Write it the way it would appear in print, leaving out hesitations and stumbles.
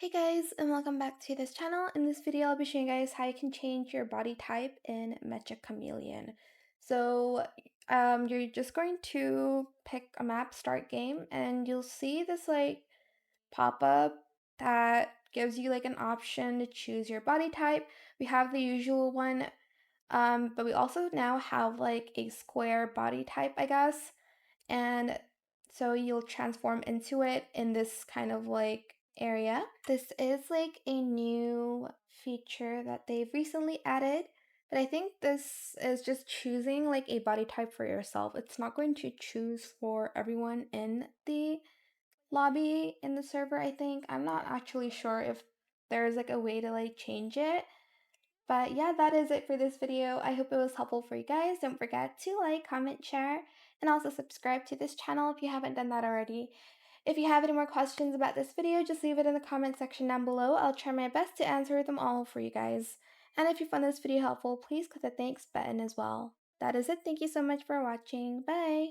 Hey guys, and welcome back to this channel. In this video, I'll be showing you guys how you can change your body type in Meccha Chameleon. You're just going to pick a map, start game, and you'll see this pop-up that gives you an option to choose your body type. We have the usual one, but we also now have a square body type, I guess. And so you'll transform into it in this kind of area. This is a new feature that they've recently added, but I think this is just choosing a body type for yourself. It's not going to choose for everyone in the lobby in the server, I think. I'm not actually sure if there's a way to change it. But yeah, that is it for this video. I hope it was helpful for you guys. Don't forget to like, comment, share, and also subscribe to this channel if you haven't done that already. If you have any more questions about this video, just leave it in the comment section down below. I'll try my best to answer them all for you guys. And if you found this video helpful, please click the thanks button as well. That is it. Thank you so much for watching. Bye!